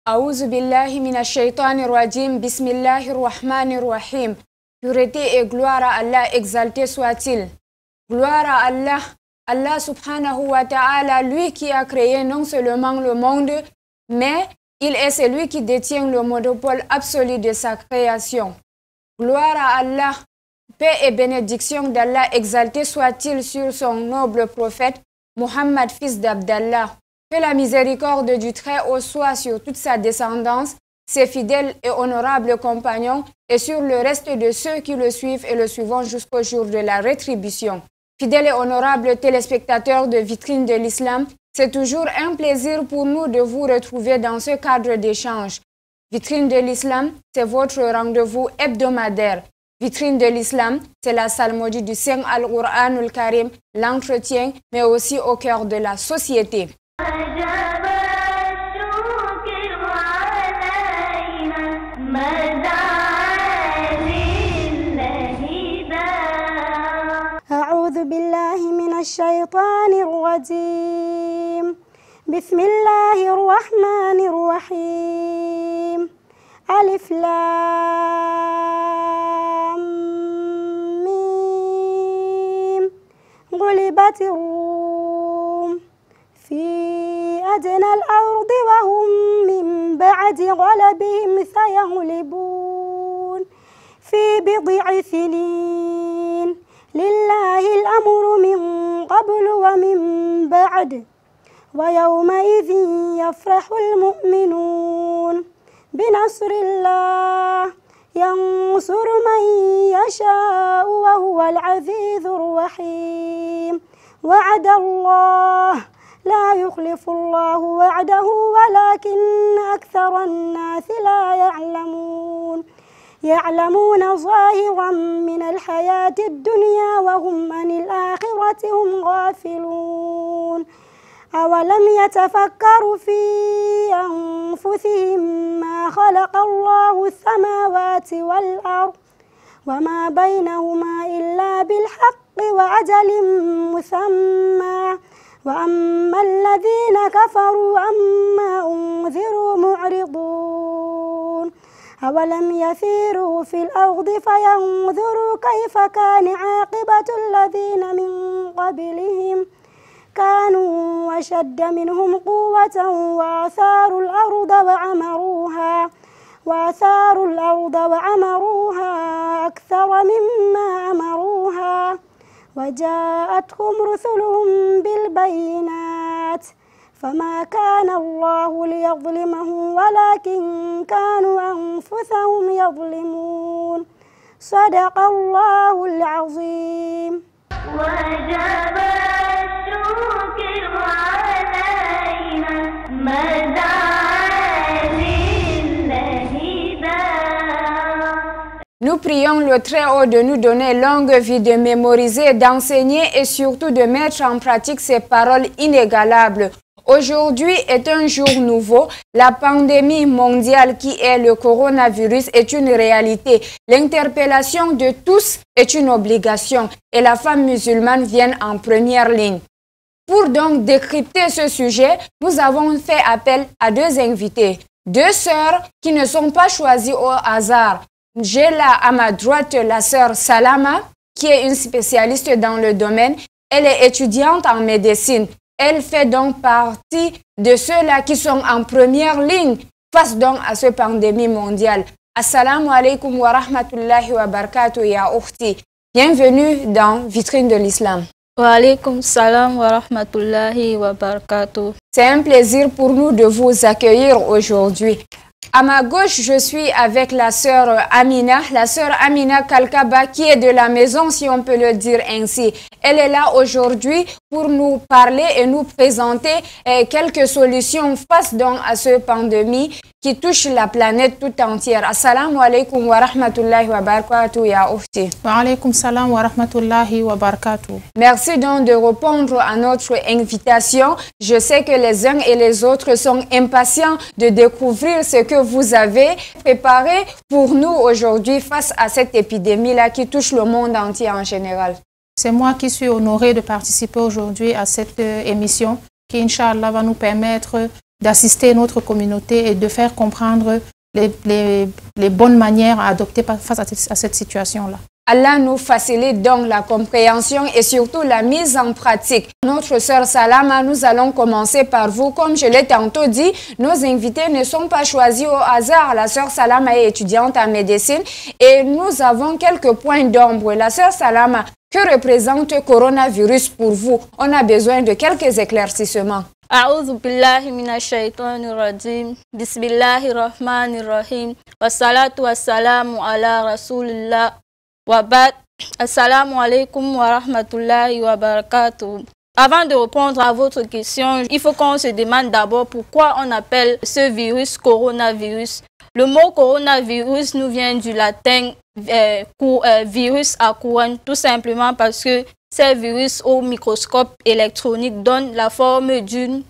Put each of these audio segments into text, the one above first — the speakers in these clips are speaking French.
Aouzu billahi minash shaitanir rajim, bismillahir rahmanir rahim. Pureté et gloire à Allah, exalté soit-il. Gloire à Allah, Allah subhanahu wa ta'ala, lui qui a créé non seulement le monde, mais il est celui qui détient le monopole absolu de sa création. Gloire à Allah, paix et bénédiction d'Allah, exalté soit-il sur son noble prophète, Muhammad, fils d'Abdallah. Que la miséricorde du Très-Haut soit sur toute sa descendance, ses fidèles et honorables compagnons, et sur le reste de ceux qui le suivent et le suivront jusqu'au jour de la rétribution. Fidèles et honorables téléspectateurs de Vitrine de l'Islam, c'est toujours un plaisir pour nous de vous retrouver dans ce cadre d'échange. Vitrine de l'Islam, c'est votre rendez-vous hebdomadaire. Vitrine de l'Islam, c'est la psalmodie du Saint Al-Qur'an al-Karim, l'entretien, mais aussi au cœur de la société. أعوذ بالله من الشيطان الرجيم بسم الله الرحمن الرحيم ألف لام ميم غلبت الروم في أدنى الأرض وهم من بعد غلبهم سيغلبون في بضع سنين لله الأمر من قبل ومن بعد ويومئذ يفرح المؤمنون بنصر الله ينصر من يشاء وهو العزيز الرحيم وعد الله لا يخلف الله وعده ولكن أكثر الناس لا يعلمون ظاهرا من الحياة الدنيا وهم عن الآخرة هم غافلون أولم يتفكروا في أنفسهم ما خلق الله السماوات والأرض وما بينهما إلا بالحق وأجل مسمى وأما الذين كفروا عما أنذروا معرضون أولم يسيروا في الأرض فينظروا كيف كان عاقبة الذين من قبلهم كانوا أشد منهم قوة وآثاروا الأرض وعمروها أكثر مما أمروها وجاءتهم رسلهم بالبينات فما كان الله ليظلمهم ولكن كانوا أنفسهم يظلمون صدق الله العظيم وجب الشكر علينا مدى Nous prions le Très-Haut de nous donner longue vie, de mémoriser, d'enseigner et surtout de mettre en pratique ces paroles inégalables. Aujourd'hui est un jour nouveau. La pandémie mondiale qui est le coronavirus est une réalité. L'interpellation de tous est une obligation et la femme musulmane vient en première ligne. Pour donc décrypter ce sujet, nous avons fait appel à deux invités, deux sœurs qui ne sont pas choisies au hasard. J'ai là à ma droite la sœur Salama, qui est une spécialiste dans le domaine. Elle est étudiante en médecine. Elle fait donc partie de ceux-là qui sont en première ligne face donc à cette pandémie mondiale. Assalamu alaikum wa rahmatullahi wa barakatuh ya ukhti. Bienvenue dans Vitrine de l'Islam. Wa alaikum salam wa rahmatullahi wa barakatuh. C'est un plaisir pour nous de vous accueillir aujourd'hui. À ma gauche, je suis avec la sœur Amina Kalkaba, qui est de la maison, si on peut le dire ainsi. Elle est là aujourd'hui pour nous parler et nous présenter quelques solutions face donc à cette pandémie qui touche la planète tout entière. Assalamu alaikum wa rahmatullahi wa barakatuh ya ukhti. Wa alaikum salam wa rahmatullahi wa barakatuh. Merci donc de répondre à notre invitation. Je sais que les uns et les autres sont impatients de découvrir ce que vous avez préparé pour nous aujourd'hui face à cette épidémie-là qui touche le monde entier en général. C'est moi qui suis honorée de participer aujourd'hui à cette émission qui, Inch'Allah, va nous permettre d'assister notre communauté et de faire comprendre les bonnes manières à adopter face à cette situation-là. Allah nous facilite donc la compréhension et surtout la mise en pratique. Notre sœur Salama, nous allons commencer par vous. Comme je l'ai tantôt dit, nos invités ne sont pas choisis au hasard. La sœur Salama est étudiante en médecine et nous avons quelques points d'ombre. La sœur Salama, que représente le coronavirus pour vous? On a besoin de quelques éclaircissements. A'udhu billahi minash shaitanir rajim. Bismillahir rahmanir rahim. Wassalatu wassalamu ala rasulillah. Wabad, assalamu alaikum wa rahmatullahi wa barakatuh. Avant de répondre à votre question, il faut qu'on se demande d'abord pourquoi on appelle ce virus coronavirus. Le mot coronavirus nous vient du latin virus à couronne, tout simplement parce que ces virus au microscope électronique donnent la forme d'une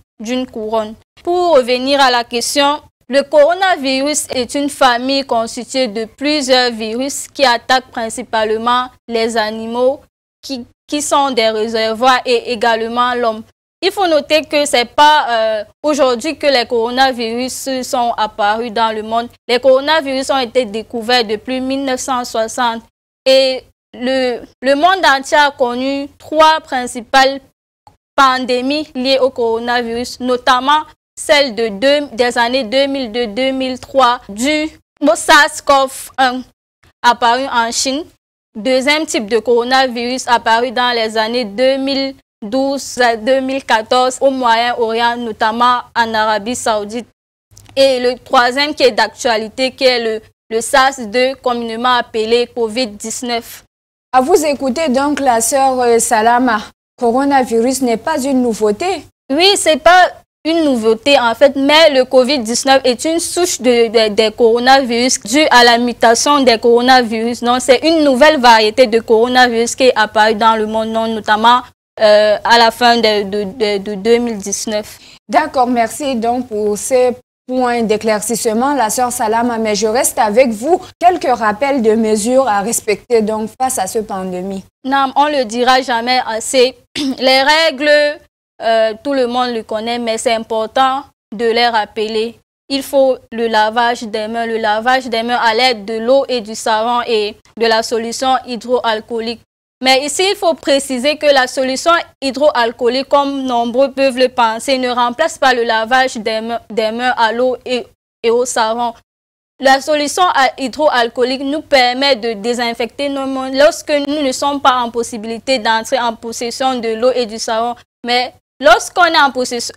couronne. Pour revenir à la question, le coronavirus est une famille constituée de plusieurs virus qui attaquent principalement les animaux qui sont des réservoirs et également l'homme. Il faut noter que ce n'est pas aujourd'hui que les coronavirus sont apparus dans le monde. Les coronavirus ont été découverts depuis 1960 et le monde entier a connu 3 principales pandémies liées au coronavirus, notamment celle des années 2002-2003 du SARS-CoV-1 apparu en Chine. Deuxième type de coronavirus apparu dans les années 2012-2014 au Moyen-Orient, notamment en Arabie Saoudite. Et le troisième qui est d'actualité, qui est le SARS-2, communément appelé COVID-19. À vous écouter donc la sœur Salama, coronavirus n'est pas une nouveauté? Oui, c'est pas une nouveauté en fait, mais le COVID-19 est une souche des coronavirus due à la mutation des coronavirus. Donc, c'est une nouvelle variété de coronavirus qui est apparue dans le monde, notamment à la fin de 2019. D'accord, merci donc pour ces points d'éclaircissement, la sœur Salama, mais je reste avec vous. Quelques rappels de mesures à respecter donc face à cette pandémie. Non, on le dira jamais assez. Les règles, tout le monde le connaît, mais c'est important de les rappeler. Il faut le lavage des mains à l'aide de l'eau et du savon et de la solution hydroalcoolique. Mais ici, il faut préciser que la solution hydroalcoolique, comme nombreux peuvent le penser, ne remplace pas le lavage des mains à l'eau et au savon. La solution hydroalcoolique nous permet de désinfecter nos mains lorsque nous ne sommes pas en possibilité d'entrer en possession de l'eau et du savon. Mais lorsqu'on est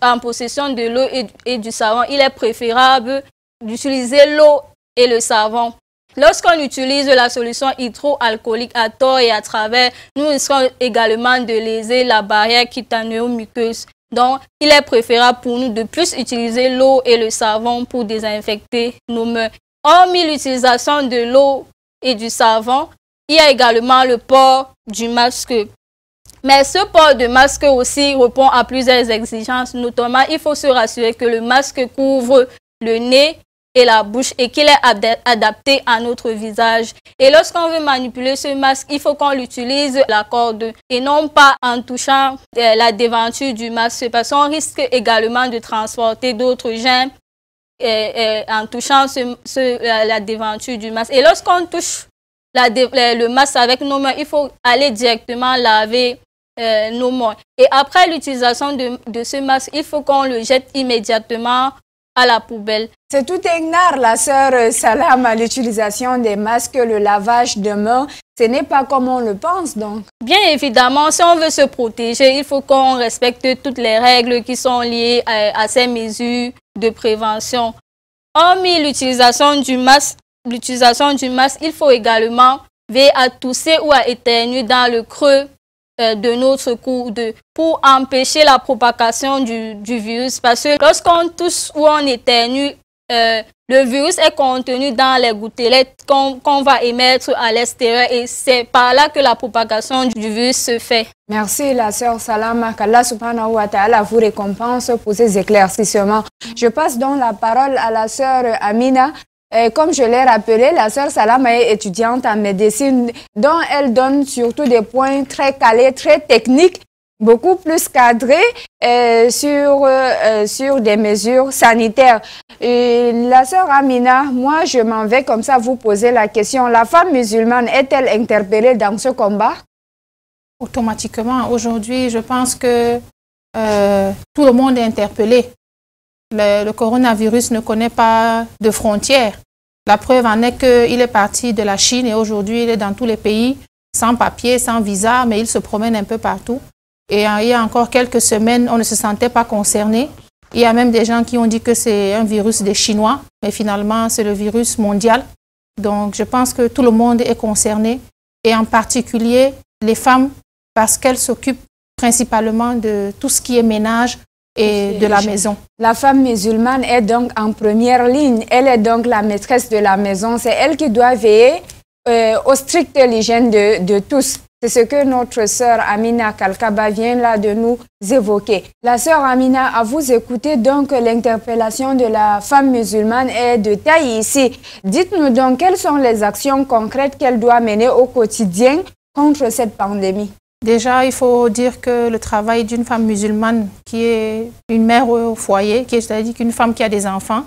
en possession de l'eau et du savon, il est préférable d'utiliser l'eau et le savon. Lorsqu'on utilise la solution hydroalcoolique à tort et à travers, nous risquons également de léser la barrière cutanéo-muqueuse. Donc, il est préférable pour nous de plus utiliser l'eau et le savon pour désinfecter nos mains. Hormis l'utilisation de l'eau et du savon, il y a également le port du masque. Mais ce port de masque aussi répond à plusieurs exigences. Notamment, il faut se rassurer que le masque couvre le nez et la bouche et qu'il est adapté à notre visage. Et lorsqu'on veut manipuler ce masque, il faut qu'on l'utilise la corde et non pas en touchant la déventure du masque parce qu'on risque également de transporter d'autres germes en touchant la déventure du masque. Et lorsqu'on touche le masque avec nos mains, il faut aller directement laver nos mains. Et après l'utilisation de ce masque, il faut qu'on le jette immédiatement à la poubelle. C'est tout un art, la sœur Salama, l'utilisation des masques, le lavage de mains. Ce n'est pas comme on le pense, donc. Bien évidemment, si on veut se protéger, il faut qu'on respecte toutes les règles qui sont liées à ces mesures de prévention. Hormis l'utilisation du masque, il faut également veiller à tousser ou à éternuer dans le creux de notre coude pour empêcher la propagation du virus. Parce que lorsqu'on tousse ou on éternue, le virus est contenu dans les gouttelettes qu'on va émettre à l'extérieur et c'est par là que la propagation du virus se fait. Merci la sœur Salama, qu'Allah subhanahu wa ta'ala vous récompense pour ces éclaircissements. Je passe donc la parole à la sœur Amina. Comme je l'ai rappelé, la sœur Salama est étudiante en médecine dont elle donne surtout des points très calés, très techniques. beaucoup plus cadré sur des mesures sanitaires. La sœur Amina, moi je m'en vais comme ça vous poser la question. La femme musulmane est-elle interpellée dans ce combat? Automatiquement, aujourd'hui, je pense que tout le monde est interpellé. Le coronavirus ne connaît pas de frontières. La preuve en est qu'il est parti de la Chine et aujourd'hui il est dans tous les pays, sans papier, sans visa, mais il se promène un peu partout. Et il y a encore quelques semaines, on ne se sentait pas concerné. Il y a même des gens qui ont dit que c'est un virus des Chinois, mais finalement c'est le virus mondial. Donc je pense que tout le monde est concerné, et en particulier les femmes, parce qu'elles s'occupent principalement de tout ce qui est ménage et de la maison. La femme musulmane est donc en première ligne. Elle est donc la maîtresse de la maison. C'est elle qui doit veiller au strict hygiène de tous. C'est ce que notre sœur Amina Kalkaba vient là de nous évoquer. La sœur Amina, à vous écouter, donc l'interpellation de la femme musulmane est de taille ici. Dites-nous donc quelles sont les actions concrètes qu'elle doit mener au quotidien contre cette pandémie. Déjà, il faut dire que le travail d'une femme musulmane qui est une mère au foyer, c'est-à-dire qu'une femme qui a des enfants,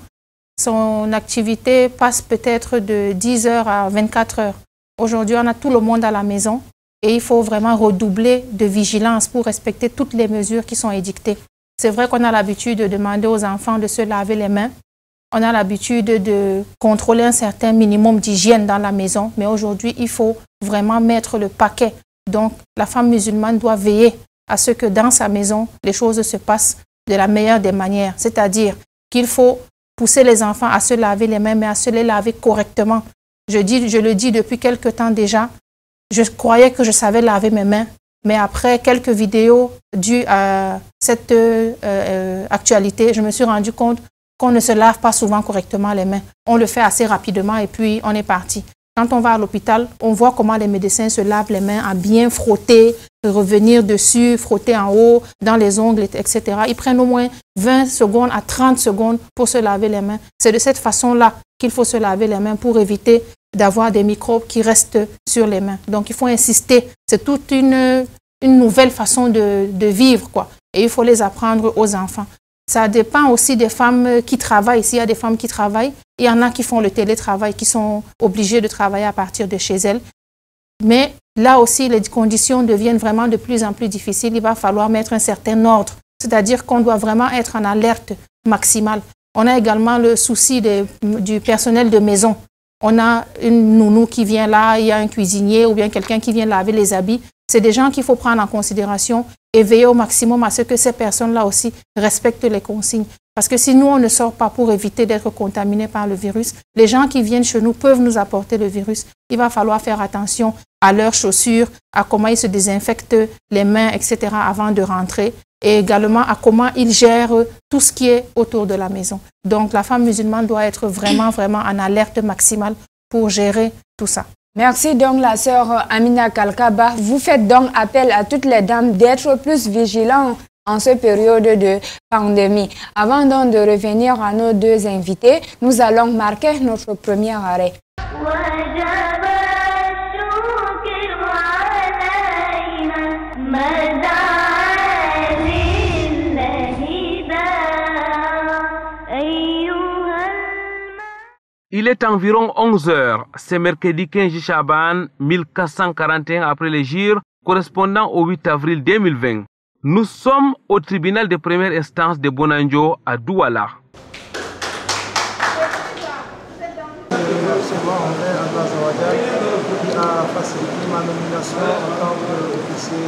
son activité passe peut-être de 10 heures à 24 heures. Aujourd'hui, on a tout le monde à la maison et il faut vraiment redoubler de vigilance pour respecter toutes les mesures qui sont édictées. C'est vrai qu'on a l'habitude de demander aux enfants de se laver les mains. On a l'habitude de contrôler un certain minimum d'hygiène dans la maison, mais aujourd'hui, il faut vraiment mettre le paquet. Donc, la femme musulmane doit veiller à ce que dans sa maison, les choses se passent de la meilleure des manières. C'est-à-dire qu'il faut pousser les enfants à se laver les mains, mais à se les laver correctement. Je le dis depuis quelque temps déjà, je croyais que je savais laver mes mains, mais après quelques vidéos dues à cette actualité, je me suis rendu compte qu'on ne se lave pas souvent correctement les mains. On le fait assez rapidement et puis on est parti. Quand on va à l'hôpital, on voit comment les médecins se lavent les mains, à bien frotter, revenir dessus, frotter en haut, dans les ongles, etc. Ils prennent au moins 20 secondes à 30 secondes pour se laver les mains. C'est de cette façon-là qu'il faut se laver les mains pour éviter d'avoir des microbes qui restent sur les mains. Donc, il faut insister. C'est toute une nouvelle façon de vivre, quoi. Et il faut les apprendre aux enfants. Ça dépend aussi des femmes qui travaillent. S'il y a des femmes qui travaillent, il y en a qui font le télétravail, qui sont obligées de travailler à partir de chez elles. Mais là aussi, les conditions deviennent vraiment de plus en plus difficiles. Il va falloir mettre un certain ordre. C'est-à-dire qu'on doit vraiment être en alerte maximale. On a également le souci du personnel de maison. On a une nounou qui vient là, il y a un cuisinier ou bien quelqu'un qui vient laver les habits. C'est des gens qu'il faut prendre en considération et veiller au maximum à ce que ces personnes-là aussi respectent les consignes. Parce que si nous, on ne sort pas pour éviter d'être contaminés par le virus, les gens qui viennent chez nous peuvent nous apporter le virus. Il va falloir faire attention à leurs chaussures, à comment ils se désinfectent les mains, etc. avant de rentrer, et également à comment ils gèrent tout ce qui est autour de la maison. Donc, la femme musulmane doit être vraiment, vraiment en alerte maximale pour gérer tout ça. Merci donc la sœur Amina Kalkaba. Vous faites donc appel à toutes les dames d'être plus vigilantes en cette période de pandémie. Avant donc de revenir à nos deux invités, nous allons marquer notre premier arrêt. Il est environ 11 heures, c'est mercredi 15 Chaban 1441 après l'hégire, correspondant au 8 avril 2020. Nous sommes au tribunal de première instance de Bonanjo à Douala. Qui a facilité ma nomination en tant qu'officier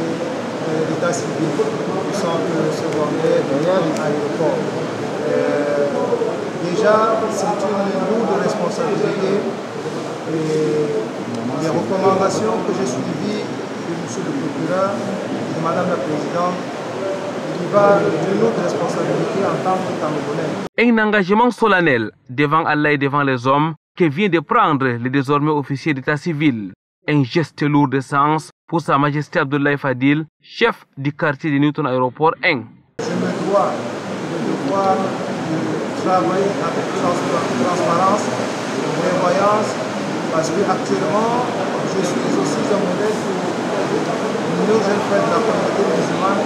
d'état civil au centre secondaire de l'aéroport. Déjà, c'est une lourde responsabilité et les recommandations que j'ai suivies de M. le procureur et de Mme la Présidente, il y va d'une lourde responsabilité en tant que Camerounais. Un engagement solennel devant Allah et devant les hommes que vient de prendre le désormais officier d'état civil. Un geste lourd de sens pour Sa Majesté Abdoulaye Fadil, chef du quartier de Newton Aéroport 1. Je me dois le devoir de travailler avec transparence, prévoyance, parce qu'actuellement, je suis aussi un modèle pour nos jeunes frères de la communauté musulmane,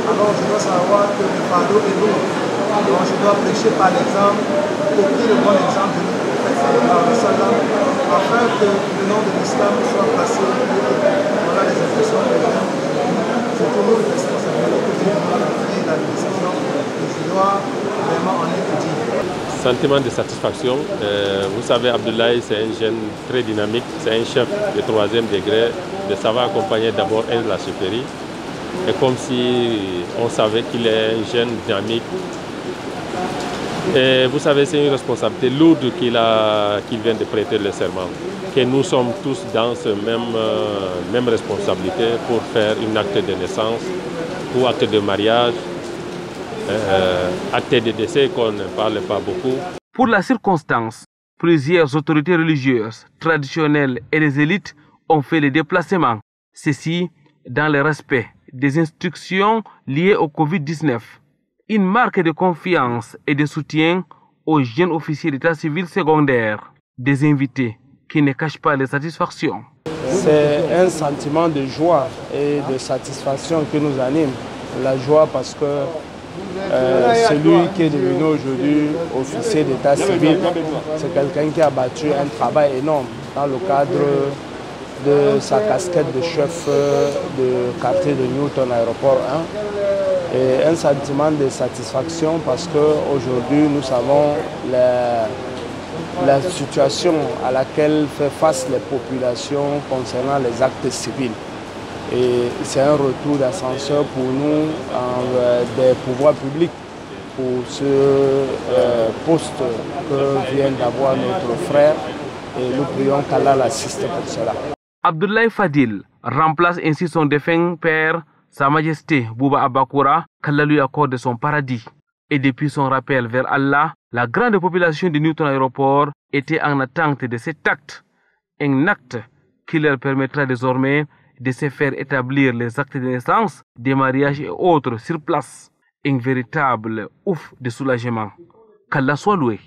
alors je dois savoir que le fardeau est lourd. Donc je dois prêcher par l'exemple, copier le bon exemple de notre prophète sallallahu alayhi wa sallam, afin que le nom de l'islam soit passé. Voilà les impressions que j'ai. C'est pour nous une responsabilité que j'ai pris la décision et je dois vraiment en être digne. Sentiment de satisfaction. Vous savez, Abdoulaye, c'est un jeune très dynamique, c'est un chef de 3e degré, de savoir accompagner d'abord la chefferie. Et comme si on savait qu'il est un jeune dynamique. Et vous savez, c'est une responsabilité lourde qu'il vient de prêter le serment. Que nous sommes tous dans ce même responsabilité pour faire un acte de naissance ou acte de mariage. Acte de décès qu'on ne parle pas beaucoup. Pour la circonstance, plusieurs autorités religieuses, traditionnelles et les élites ont fait les déplacements. Ceci dans le respect des instructions liées au Covid-19. Une marque de confiance et de soutien aux jeunes officiers d'état civil secondaire. Des invités qui ne cachent pas les satisfactions. C'est un sentiment de joie et de satisfaction qui nous anime. La joie parce que celui qui est devenu aujourd'hui officier d'état civil, c'est quelqu'un qui a battu un travail énorme dans le cadre de sa casquette de chef de quartier de Newton Aéroport 1. Et un sentiment de satisfaction parce qu'aujourd'hui nous savons la situation à laquelle fait face les populations concernant les actes civils. Et c'est un retour d'ascenseur pour nous des pouvoirs publics pour ce poste que vient d'avoir notre frère et nous prions qu'Allah l'assiste pour cela. Abdoulaye Fadil remplace ainsi son défunt père, Sa Majesté Bouba Abakoura, qu'Allah lui accorde son paradis. Et depuis son rappel vers Allah, la grande population de Newton Aéroport était en attente de cet acte. Un acte qui leur permettra désormais de se faire établir les actes de naissance, des mariages et autres sur place. Un véritable ouf de soulagement. Qu'Allah soit loué.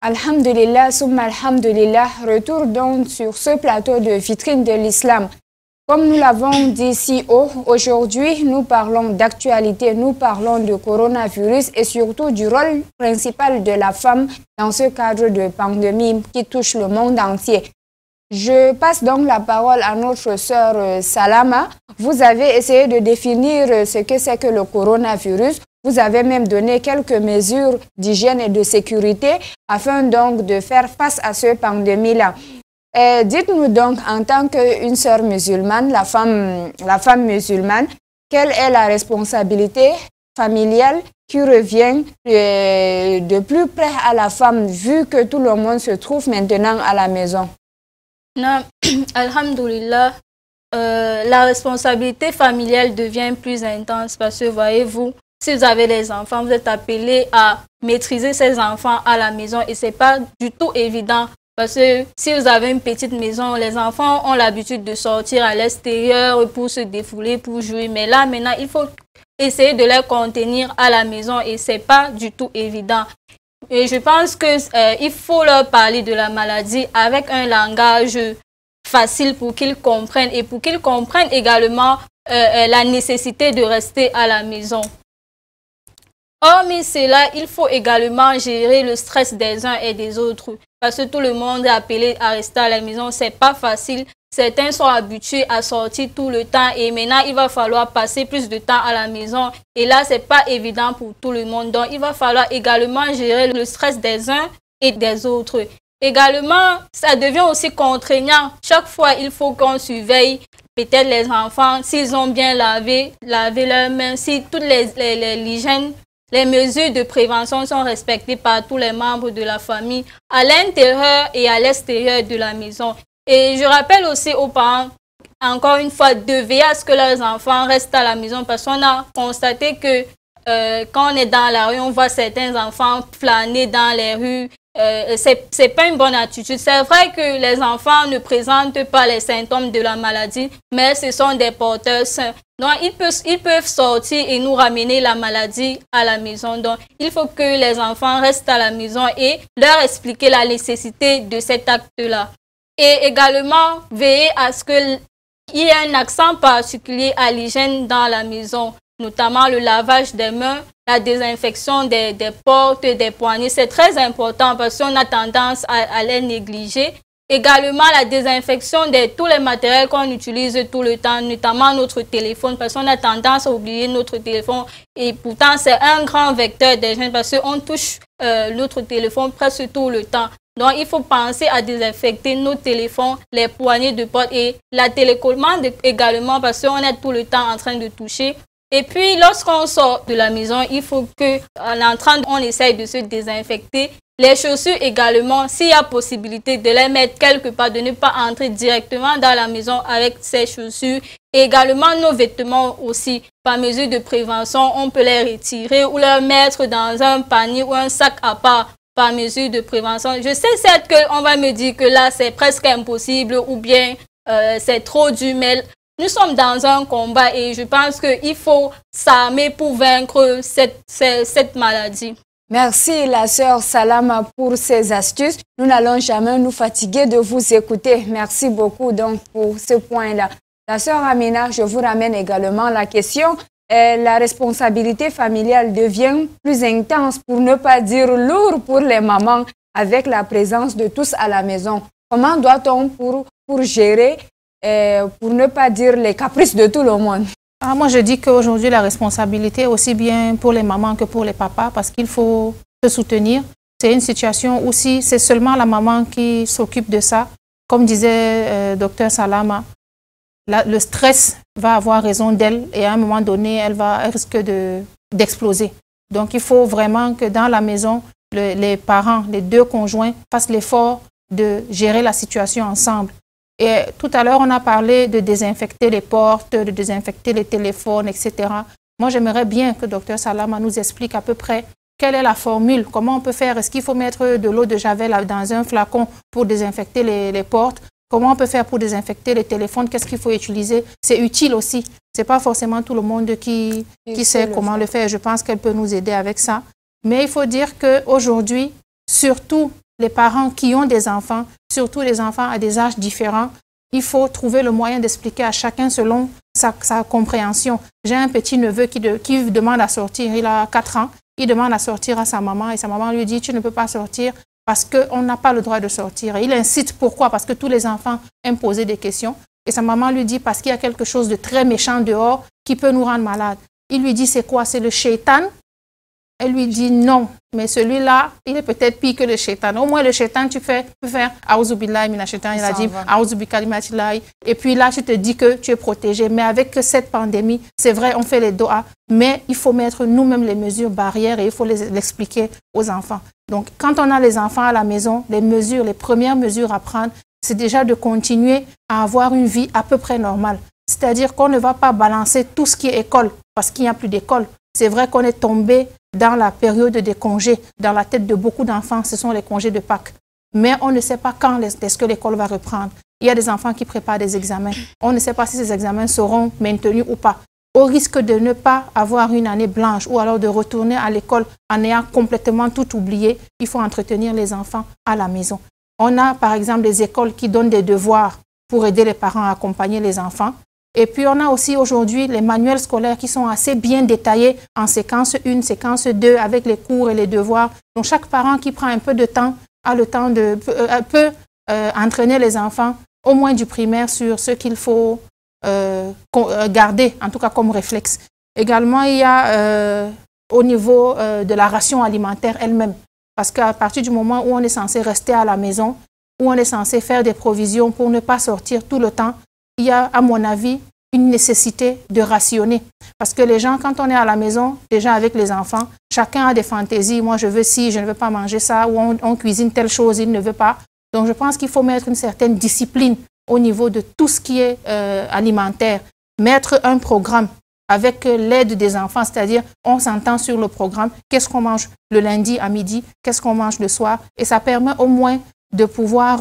Alhamdulillah, summa alhamdulillah, retour donc sur ce plateau de vitrine de l'islam. Comme nous l'avons dit si haut, aujourd'hui nous parlons d'actualité, nous parlons de coronavirus et surtout du rôle principal de la femme dans ce cadre de pandémie qui touche le monde entier. Je passe donc la parole à notre sœur Salama. Vous avez essayé de définir ce que c'est que le coronavirus. Vous avez même donné quelques mesures d'hygiène et de sécurité afin donc de faire face à cette pandémie-là. Dites-nous donc, en tant qu'une sœur musulmane, la femme musulmane, quelle est la responsabilité familiale qui revient de plus près à la femme, vu que tout le monde se trouve maintenant à la maison? Non, alhamdoulilah, la responsabilité familiale devient plus intense parce que, voyez-vous, si vous avez des enfants, vous êtes appelé à maîtriser ces enfants à la maison et ce n'est pas du tout évident. Parce que si vous avez une petite maison, les enfants ont l'habitude de sortir à l'extérieur pour se défouler, pour jouer. Mais là, maintenant, il faut essayer de les contenir à la maison et ce n'est pas du tout évident. Et je pense qu'il faut leur parler de la maladie avec un langage facile pour qu'ils comprennent et pour qu'ils comprennent également la nécessité de rester à la maison. Hormis cela, il faut également gérer le stress des uns et des autres. Parce que tout le monde est appelé à rester à la maison, c'est pas facile. Certains sont habitués à sortir tout le temps et maintenant il va falloir passer plus de temps à la maison. Et là, c'est pas évident pour tout le monde. Donc, il va falloir également gérer le stress des uns et des autres. Également, ça devient aussi contraignant. Chaque fois, il faut qu'on surveille peut-être les enfants, s'ils ont bien lavé leurs mains, si toutes l'hygiène, les mesures de prévention sont respectées par tous les membres de la famille, à l'intérieur et à l'extérieur de la maison. Et je rappelle aussi aux parents, encore une fois, de veiller à ce que leurs enfants restent à la maison parce qu'on a constaté que quand on est dans la rue, on voit certains enfants flâner dans les rues, c'est pas une bonne attitude. C'est vrai que les enfants ne présentent pas les symptômes de la maladie, mais ce sont des porteurs sains. Donc, ils peuvent sortir et nous ramener la maladie à la maison. Donc, il faut que les enfants restent à la maison et leur expliquer la nécessité de cet acte-là. Et également, veiller à ce qu'il y ait un accent particulier à l'hygiène dans la maison, notamment le lavage des mains, la désinfection des portes, des poignées. C'est très important parce qu'on a tendance à les négliger. Également, la désinfection de tous les matériels qu'on utilise tout le temps, notamment notre téléphone, parce qu'on a tendance à oublier notre téléphone. Et pourtant, c'est un grand vecteur des gènes parce qu'on touche notre téléphone presque tout le temps. Donc, il faut penser à désinfecter nos téléphones, les poignées de porte et la télécommande également parce qu'on est tout le temps en train de toucher. Et puis, lorsqu'on sort de la maison, il faut qu'en entrant, on essaye de se désinfecter. Les chaussures également, s'il y a possibilité de les mettre quelque part, de ne pas entrer directement dans la maison avec ces chaussures. Et également, nos vêtements aussi, par mesure de prévention, on peut les retirer ou les mettre dans un panier ou un sac à part par mesure de prévention. Je sais certes qu'on va me dire que là, c'est presque impossible ou bien c'est trop dur, mais nous sommes dans un combat et je pense qu'il faut s'armer pour vaincre cette maladie. Merci la sœur Salama pour ces astuces. Nous n'allons jamais nous fatiguer de vous écouter. Merci beaucoup donc pour ce point-là. La sœur Amina, je vous ramène également la question. La responsabilité familiale devient plus intense, pour ne pas dire lourde pour les mamans, avec la présence de tous à la maison. Comment doit-on pour gérer, pour ne pas dire les caprices de tout le monde? Moi, je dis qu'aujourd'hui, la responsabilité est aussi bien pour les mamans que pour les papas parce qu'il faut se soutenir. C'est une situation où si c'est seulement la maman qui s'occupe de ça, comme disait Dr Salama, le stress va avoir raison d'elle et à un moment donné, elle risque d'exploser. Donc, il faut vraiment que dans la maison, les parents, les deux conjoints fassent l'effort de gérer la situation ensemble. Et tout à l'heure, on a parlé de désinfecter les portes, de désinfecter les téléphones, etc. Moi, j'aimerais bien que Dr Salama nous explique à peu près quelle est la formule, comment on peut faire. Est-ce qu'il faut mettre de l'eau de javel dans un flacon pour désinfecter les portes? Comment on peut faire pour désinfecter les téléphones? Qu'est-ce qu'il faut utiliser? C'est utile aussi. Ce n'est pas forcément tout le monde qui sait comment le faire. Je pense qu'elle peut nous aider avec ça. Mais il faut dire qu'aujourd'hui, surtout les parents qui ont des enfants, surtout les enfants à des âges différents, il faut trouver le moyen d'expliquer à chacun selon sa compréhension. J'ai un petit neveu qui demande à sortir, il a 4 ans, il demande à sortir à sa maman et sa maman lui dit « tu ne peux pas sortir parce qu'on n'a pas le droit de sortir ». Il incite pourquoi? Parce que tous les enfants aiment poser des questions et sa maman lui dit parce qu'il y a quelque chose de très méchant dehors qui peut nous rendre malades. Il lui dit c'est quoi? C'est le shaitan? Elle lui dit non, mais celui-là, il est peut-être pire que le shaitan. Au moins, le shaitan, tu peux faire Aouzu billahi mina shaitan, il a dit Aouzu bi kalimatillahi. Et puis là, tu te dis que tu es protégé. Mais avec cette pandémie, c'est vrai, on fait les doigts, mais il faut mettre nous-mêmes les mesures barrières et il faut l'expliquer aux enfants. Donc, quand on a les enfants à la maison, les premières mesures à prendre, c'est déjà de continuer à avoir une vie à peu près normale. C'est-à-dire qu'on ne va pas balancer tout ce qui est école, parce qu'il n'y a plus d'école. C'est vrai qu'on est tombé dans la période des congés. Dans la tête de beaucoup d'enfants, ce sont les congés de Pâques. Mais on ne sait pas quand est-ce que l'école va reprendre. Il y a des enfants qui préparent des examens. On ne sait pas si ces examens seront maintenus ou pas. Au risque de ne pas avoir une année blanche ou alors de retourner à l'école en ayant complètement tout oublié, il faut entretenir les enfants à la maison. On a par exemple des écoles qui donnent des devoirs pour aider les parents à accompagner les enfants. Et puis, on a aussi aujourd'hui les manuels scolaires qui sont assez bien détaillés en séquence 1, séquence 2, avec les cours et les devoirs. Donc, chaque parent qui prend un peu de temps a le temps peut entraîner les enfants, au moins du primaire, sur ce qu'il faut garder, en tout cas comme réflexe. Également, il y a au niveau de la ration alimentaire elle-même. Parce qu'à partir du moment où on est censé rester à la maison, où on est censé faire des provisions pour ne pas sortir tout le temps, il y a, à mon avis, une nécessité de rationner. Parce que les gens, quand on est à la maison, déjà avec les enfants, chacun a des fantaisies. Moi, je veux ci, je ne veux pas manger ça, ou on cuisine telle chose, il ne veut pas. Donc, je pense qu'il faut mettre une certaine discipline au niveau de tout ce qui est alimentaire. Mettre un programme avec l'aide des enfants, c'est-à-dire on s'entend sur le programme, qu'est-ce qu'on mange le lundi à midi, qu'est-ce qu'on mange le soir, et ça permet au moins de pouvoir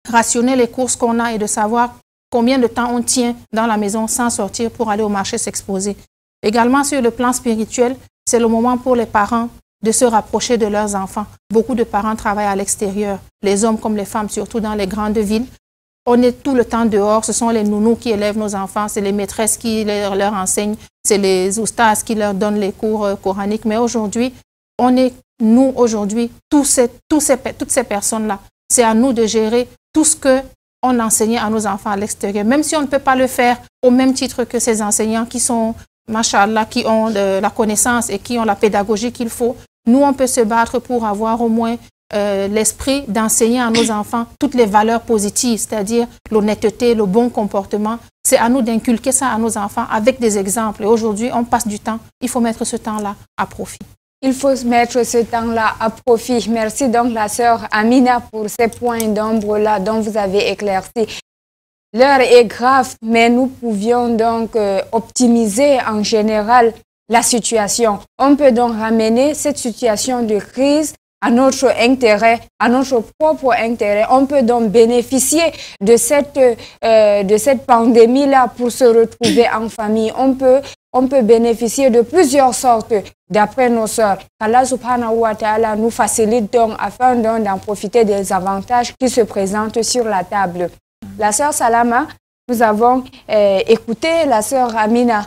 rationner les courses qu'on a et de savoir combien de temps on tient dans la maison sans sortir pour aller au marché s'exposer. Également sur le plan spirituel, c'est le moment pour les parents de se rapprocher de leurs enfants. Beaucoup de parents travaillent à l'extérieur, les hommes comme les femmes, surtout dans les grandes villes. On est tout le temps dehors, ce sont les nounous qui élèvent nos enfants, c'est les maîtresses qui leur enseignent, c'est les oustas qui leur donnent les cours coraniques. Mais aujourd'hui, on est, nous, aujourd'hui, toutes ces personnes-là, c'est à nous de gérer tout ce qu'on enseignait à nos enfants à l'extérieur. Même si on ne peut pas le faire au même titre que ces enseignants qui sont, machallah, qui ont la connaissance et qui ont la pédagogie qu'il faut, nous, on peut se battre pour avoir au moins l'esprit d'enseigner à nos enfants toutes les valeurs positives, c'est-à-dire l'honnêteté, le bon comportement. C'est à nous d'inculquer ça à nos enfants avec des exemples. Et aujourd'hui, on passe du temps. Il faut mettre ce temps-là à profit. Il faut mettre ce temps-là à profit. Merci donc la sœur Amina pour ces points d'ombre-là dont vous avez éclairci. L'heure est grave, mais nous pouvions donc optimiser en général la situation. On peut donc ramener cette situation de crise à notre intérêt, à notre propre intérêt. On peut donc bénéficier de cette pandémie-là pour se retrouver en famille. On peut bénéficier de plusieurs sortes d'après nos sœurs. Allah subhanahu wa ta'ala nous facilite donc afin d'en profiter des avantages qui se présentent sur la table. La sœur Salama, nous avons écouté la sœur Amina.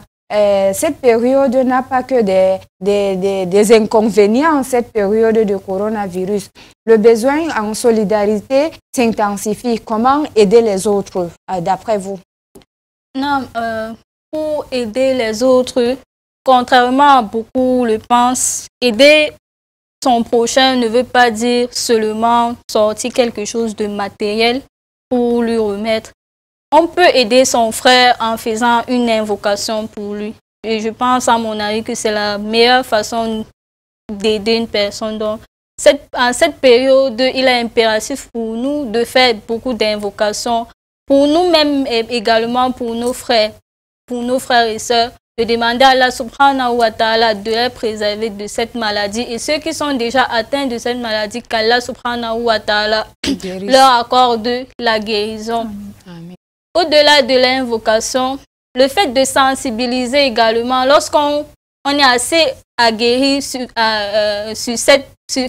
Cette période n'a pas que des inconvénients, cette période de coronavirus. Le besoin en solidarité s'intensifie. Comment aider les autres, d'après vous? Non, pour aider les autres, contrairement à beaucoup le pensent, aider son prochain ne veut pas dire seulement sortir quelque chose de matériel pour lui remettre. On peut aider son frère en faisant une invocation pour lui. Et je pense, à mon avis, que c'est la meilleure façon d'aider une personne. Donc, en cette période, il est impératif pour nous de faire beaucoup d'invocations. Pour nous-mêmes et également pour nos frères et sœurs, de demander à Allah subhanahu wa ta'ala de les préserver de cette maladie. Et ceux qui sont déjà atteints de cette maladie, qu'Allah subhanahu wa ta'ala leur accorde la guérison. Amen. Au-delà de l'invocation, le fait de sensibiliser également, lorsqu'on est assez aguerri sur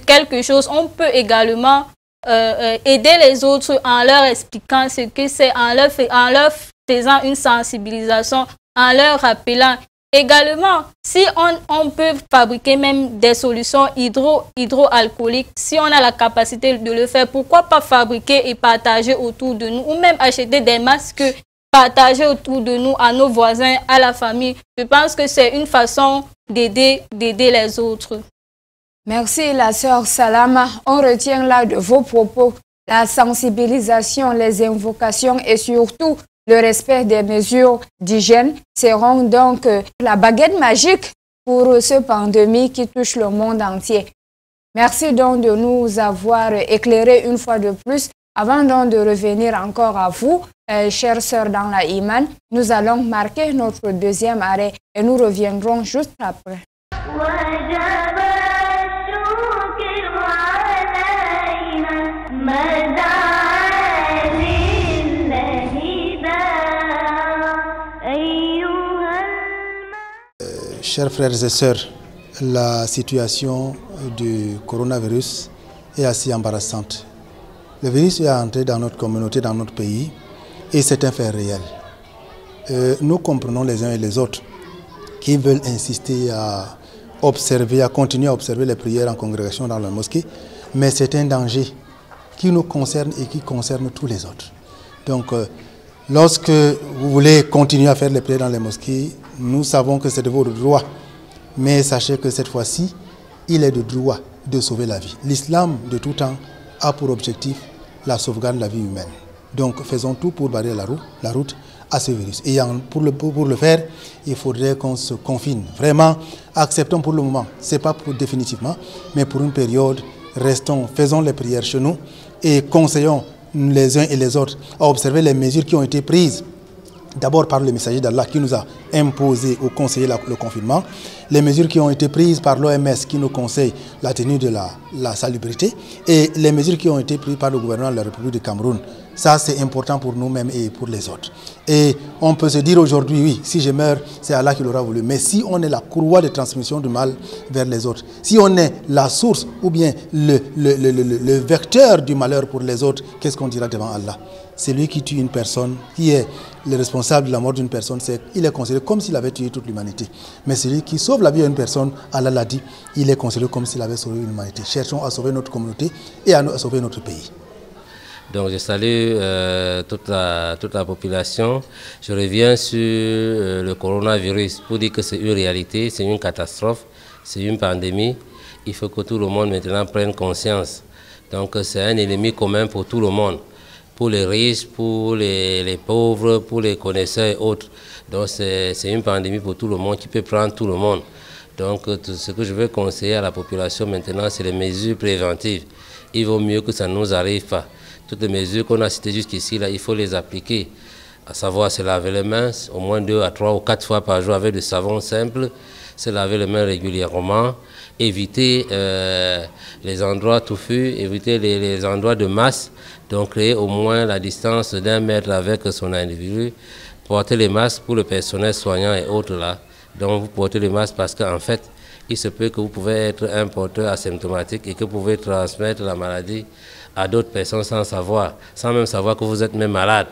quelque chose, on peut également aider les autres en leur expliquant ce que c'est, en leur faisant une sensibilisation, en leur rappelant. Également, si on peut fabriquer même des solutions hydroalcooliques, si on a la capacité de le faire, pourquoi pas fabriquer et partager autour de nous, ou même acheter des masques, partager autour de nous, à nos voisins, à la famille. Je pense que c'est une façon d'aider les autres. Merci la sœur Salama. On retient là de vos propos la sensibilisation, les invocations et surtout le respect des mesures d'hygiène seront donc la baguette magique pour cette pandémie qui touche le monde entier. Merci donc de nous avoir éclairé une fois de plus. Avant donc de revenir encore à vous, chères sœurs dans la Iman, nous allons marquer notre deuxième arrêt et nous reviendrons juste après. Chers frères et sœurs, la situation du coronavirus est assez embarrassante. Le virus est entré dans notre communauté, dans notre pays, et c'est un fait réel. Nous comprenons les uns et les autres qui veulent insister à observer, à continuer à observer les prières en congrégation dans la mosquée, mais c'est un danger qui nous concerne et qui concerne tous les autres. Donc, lorsque vous voulez continuer à faire les prières dans les mosquées, nous savons que c'est de votre droit, mais sachez que cette fois-ci, il est de droit de sauver la vie. L'islam, de tout temps, a pour objectif la sauvegarde de la vie humaine. Donc, faisons tout pour barrer la route à ce virus. Et pour le faire, il faudrait qu'on se confine. Vraiment, acceptons pour le moment, ce n'est pas pour définitivement, mais pour une période, faisons les prières chez nous et conseillons les uns et les autres à observer les mesures qui ont été prises d'abord par le messager d'Allah qui nous a imposé ou conseillé le confinement, les mesures qui ont été prises par l'OMS qui nous conseille la tenue de la salubrité et les mesures qui ont été prises par le gouvernement de la République du Cameroun. Ça, c'est important pour nous-mêmes et pour les autres. Et on peut se dire aujourd'hui, oui, si je meurs, c'est Allah qui l'aura voulu. Mais si on est la courroie de transmission du mal vers les autres, si on est la source ou bien le vecteur du malheur pour les autres, qu'est-ce qu'on dira devant Allah? Celui qui tue une personne, qui est le responsable de la mort d'une personne, il est considéré comme s'il avait tué toute l'humanité. Mais celui qui sauve la vie d'une personne, Allah l'a dit, il est considéré comme s'il avait sauvé l'humanité. Cherchons à sauver notre communauté et à sauver notre pays. Donc je salue toute la population. Je reviens sur le coronavirus pour dire que c'est une réalité, c'est une catastrophe, c'est une pandémie. Il faut que tout le monde maintenant prenne conscience. Donc c'est un ennemi commun pour tout le monde, pour les riches, pour les pauvres, pour les connaisseurs et autres. Donc c'est une pandémie pour tout le monde qui peut prendre tout le monde. Donc ce que je veux conseiller à la population maintenant, c'est les mesures préventives. Il vaut mieux que ça ne nous arrive pas. Toutes les mesures qu'on a citées jusqu'ici, il faut les appliquer. À savoir se laver les mains au moins 2 à 3 ou 4 fois par jour avec du savon simple, se laver les mains régulièrement, éviter les endroits touffus, éviter les endroits de masse, donc créer au moins la distance d'1 mètre avec son individu, porter les masques pour le personnel soignant et autres là. Donc vous portez les masques parce qu'en fait, il se peut que vous pouvez être un porteur asymptomatique et que vous pouvez transmettre la maladie à d'autres personnes sans savoir, sans même savoir que vous êtes même malade.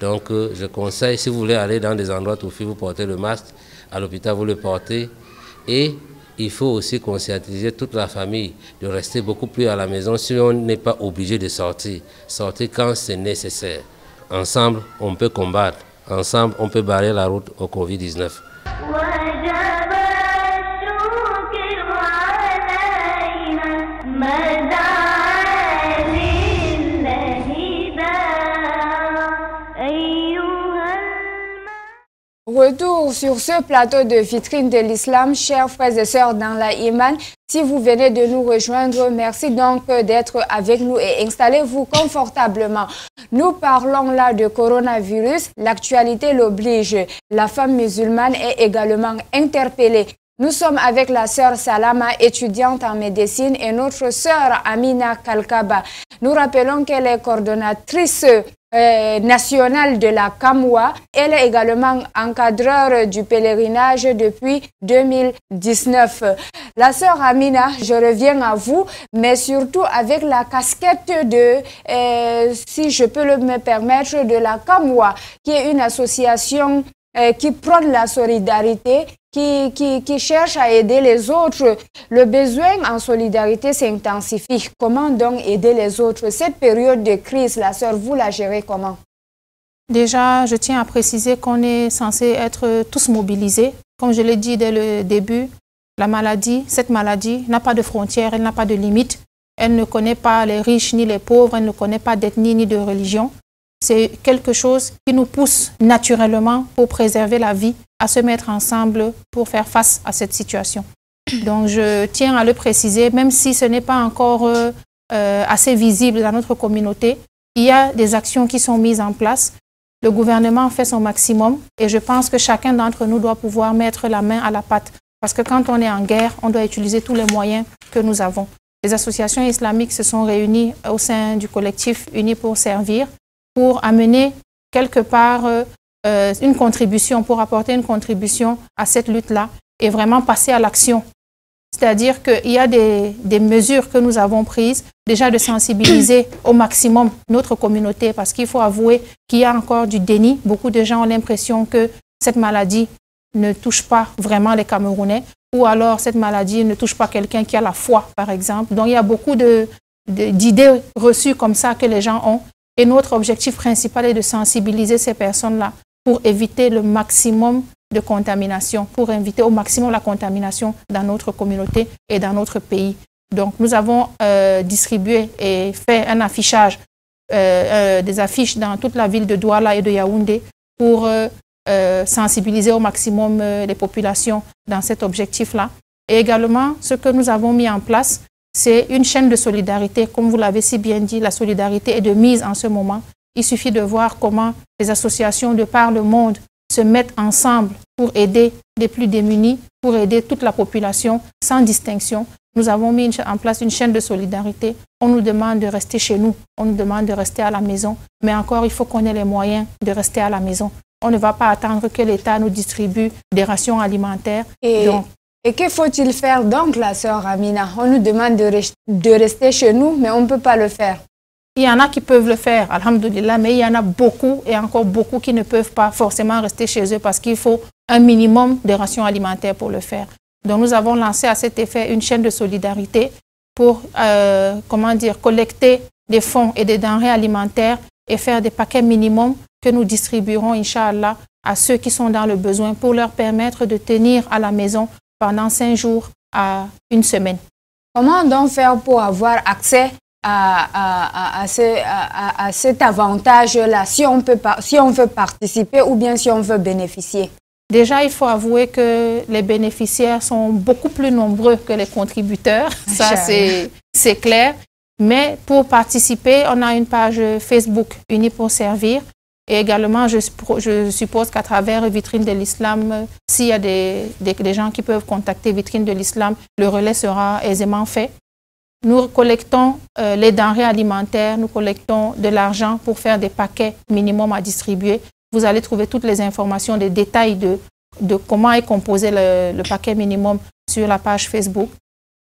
Donc je conseille, si vous voulez aller dans des endroits touffus, vous portez le masque, à l'hôpital vous le portez. Et il faut aussi conscientiser toute la famille de rester beaucoup plus à la maison si on n'est pas obligé de sortir. Sortir quand c'est nécessaire. Ensemble, on peut combattre. Ensemble, on peut barrer la route au Covid-19. Retour sur ce plateau de vitrine de l'islam, chers frères et sœurs dans la Iman. Si vous venez de nous rejoindre, merci donc d'être avec nous et installez-vous confortablement. Nous parlons là de coronavirus, l'actualité l'oblige. La femme musulmane est également interpellée. Nous sommes avec la sœur Salama, étudiante en médecine, et notre sœur Amina Kalkaba. Nous rappelons qu'elle est coordonnatrice nationale de la CAMWA. Elle est également encadreur du pèlerinage depuis 2019. La sœur Amina, je reviens à vous, mais surtout avec la casquette de, si je peux me permettre, de la CAMWA, qui est une association qui prône la solidarité, qui cherche à aider les autres. Le besoin en solidarité s'intensifie. Comment donc aider les autres? Cette période de crise, la sœur, vous la gérez comment? Déjà, je tiens à préciser qu'on est censé être tous mobilisés. Comme je l'ai dit dès le début, la maladie, cette maladie n'a pas de frontières, elle n'a pas de limites. Elle ne connaît pas les riches ni les pauvres, elle ne connaît pas d'ethnie ni de religion. C'est quelque chose qui nous pousse naturellement pour préserver la vie, à se mettre ensemble pour faire face à cette situation. Donc je tiens à le préciser, même si ce n'est pas encore assez visible dans notre communauté, il y a des actions qui sont mises en place. Le gouvernement fait son maximum et je pense que chacun d'entre nous doit pouvoir mettre la main à la pâte. Parce que quand on est en guerre, on doit utiliser tous les moyens que nous avons. Les associations islamiques se sont réunies au sein du collectif Unis pour servir, pour amener quelque part une contribution, pour apporter une contribution à cette lutte-là et vraiment passer à l'action. C'est-à-dire qu'il y a des mesures que nous avons prises, déjà de sensibiliser au maximum notre communauté, parce qu'il faut avouer qu'il y a encore du déni. Beaucoup de gens ont l'impression que cette maladie ne touche pas vraiment les Camerounais, ou alors cette maladie ne touche pas quelqu'un qui a la foi, par exemple. Donc il y a beaucoup d'idées reçues comme ça que les gens ont. Et notre objectif principal est de sensibiliser ces personnes-là pour éviter le maximum de contamination, pour éviter au maximum la contamination dans notre communauté et dans notre pays. Donc nous avons distribué et fait un affichage, des affiches dans toute la ville de Douala et de Yaoundé pour sensibiliser au maximum les populations dans cet objectif-là. Et également, ce que nous avons mis en place, c'est une chaîne de solidarité. Comme vous l'avez si bien dit, la solidarité est de mise en ce moment. Il suffit de voir comment les associations de par le monde se mettent ensemble pour aider les plus démunis, pour aider toute la population sans distinction. Nous avons mis en place une chaîne de solidarité. On nous demande de rester chez nous, on nous demande de rester à la maison, mais encore il faut qu'on ait les moyens de rester à la maison. On ne va pas attendre que l'État nous distribue des rations alimentaires. Et que faut-il faire donc, la sœur Amina? On nous demande de rester chez nous, mais on ne peut pas le faire. Il y en a qui peuvent le faire, alhamdoulilah, mais il y en a beaucoup et encore beaucoup qui ne peuvent pas forcément rester chez eux parce qu'il faut un minimum de rations alimentaires pour le faire. Donc nous avons lancé à cet effet une chaîne de solidarité pour collecter des fonds et des denrées alimentaires et faire des paquets minimums que nous distribuerons, Inch'Allah, à ceux qui sont dans le besoin pour leur permettre de tenir à la maison pendant 5 jours à 1 semaine. Comment donc faire pour avoir accès à cet avantage-là, si on veut participer ou bien si on veut bénéficier? Déjà, il faut avouer que les bénéficiaires sont beaucoup plus nombreux que les contributeurs, ça c'est clair. Mais pour participer, on a une page Facebook Unis pour servir. Et également, je suppose qu'à travers Vitrine de l'Islam, s'il y a des gens qui peuvent contacter Vitrine de l'Islam, le relais sera aisément fait. Nous collectons les denrées alimentaires, nous collectons de l'argent pour faire des paquets minimum à distribuer. Vous allez trouver toutes les informations, des détails de comment est composé le paquet minimum sur la page Facebook.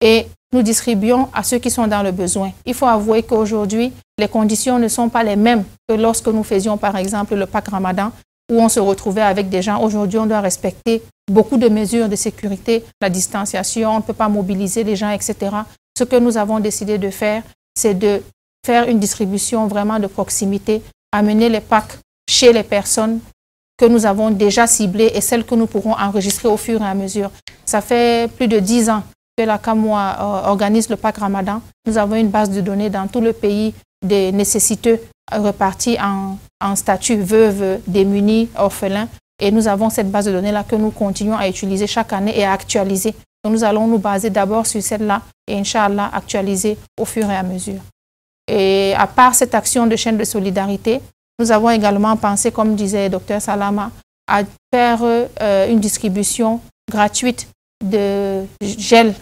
Et nous distribuons à ceux qui sont dans le besoin. Il faut avouer qu'aujourd'hui, les conditions ne sont pas les mêmes que lorsque nous faisions par exemple le Pâques Ramadan, où on se retrouvait avec des gens. Aujourd'hui, on doit respecter beaucoup de mesures de sécurité, la distanciation, on ne peut pas mobiliser les gens, etc. Ce que nous avons décidé de faire, c'est de faire une distribution vraiment de proximité, amener les packs chez les personnes que nous avons déjà ciblées et celles que nous pourrons enregistrer au fur et à mesure. Ça fait plus de 10 ans que la CAMOA organise le Pâques Ramadan. Nous avons une base de données dans tout le pays des nécessiteux repartis en statut veuve, démunis, orphelins. Et nous avons cette base de données-là que nous continuons à utiliser chaque année et à actualiser. Donc nous allons nous baser d'abord sur celle-là et Inch'Allah actualiser au fur et à mesure. Et à part cette action de chaîne de solidarité, nous avons également pensé, comme disait Dr Salama, à faire une distribution gratuite de gel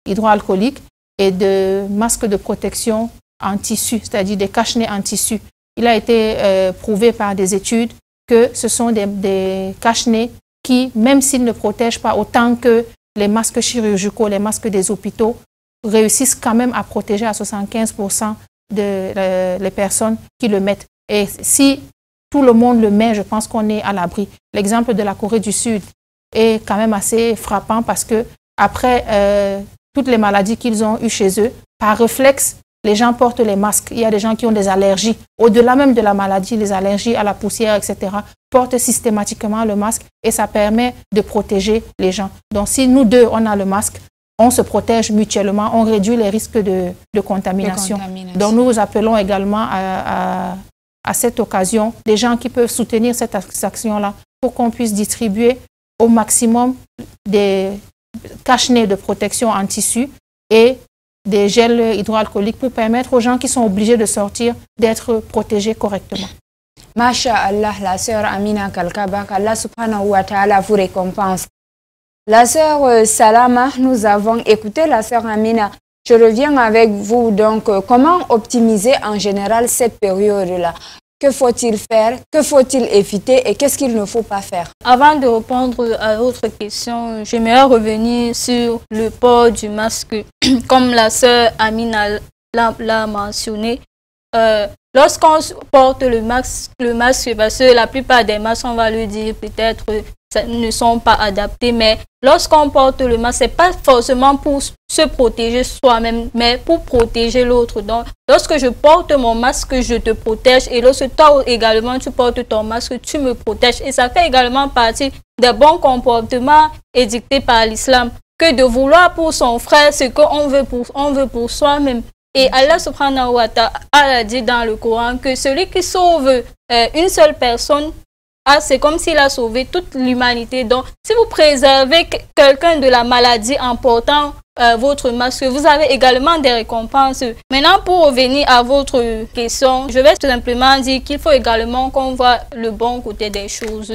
hydroalcoolique et de masques de protection en tissu, c'est-à-dire des cache-nez en tissu. Il a été prouvé par des études que ce sont des cache-nez qui, même s'ils ne protègent pas autant que les masques chirurgicaux, les masques des hôpitaux, réussissent quand même à protéger à 75% les personnes qui le mettent. Et si tout le monde le met, je pense qu'on est à l'abri. L'exemple de la Corée du Sud est quand même assez frappant parce que après toutes les maladies qu'ils ont eues chez eux, par réflexe, les gens portent les masques. Il y a des gens qui ont des allergies. Au-delà même de la maladie, les allergies à la poussière, etc., portent systématiquement le masque et ça permet de protéger les gens. Donc si nous deux, on a le masque, on se protège mutuellement, on réduit les risques de contamination. Donc nous appelons également à cette occasion des gens qui peuvent soutenir cette action-là pour qu'on puisse distribuer au maximum des cache-nez de protection en tissu et des gels hydroalcooliques pour permettre aux gens qui sont obligés de sortir d'être protégés correctement. Masha'Allah, la sœur Amina Kalkaba, qu'Allah subhanahu wa ta'ala vous récompense. La sœur Salama, nous avons écouté la sœur Amina. Je reviens avec vous. Donc, comment optimiser en général cette période-là? Que faut-il faire? Que faut-il éviter? Et qu'est-ce qu'il ne faut pas faire? Avant de répondre à votre question, j'aimerais revenir sur le port du masque. Comme la sœur Amina l'a mentionné, lorsqu'on porte le masque, parce que la plupart des masques, on va le dire, peut-être ne sont pas adaptés, mais lorsqu'on porte le masque, ce n'est pas forcément pour se protéger soi-même, mais pour protéger l'autre. Donc, lorsque je porte mon masque, je te protège, et lorsque toi également tu portes ton masque, tu me protèges. Et ça fait également partie des bons comportements édictés par l'islam, que de vouloir pour son frère ce qu'on veut pour soi-même. Et Allah subhanahu wa ta'ala a dit dans le Coran que celui qui sauve une seule personne c'est comme s'il a sauvé toute l'humanité. Donc, si vous préservez quelqu'un de la maladie en portant votre masque, vous avez également des récompenses. Maintenant, pour revenir à votre question, je vais tout simplement dire qu'il faut également qu'on voit le bon côté des choses.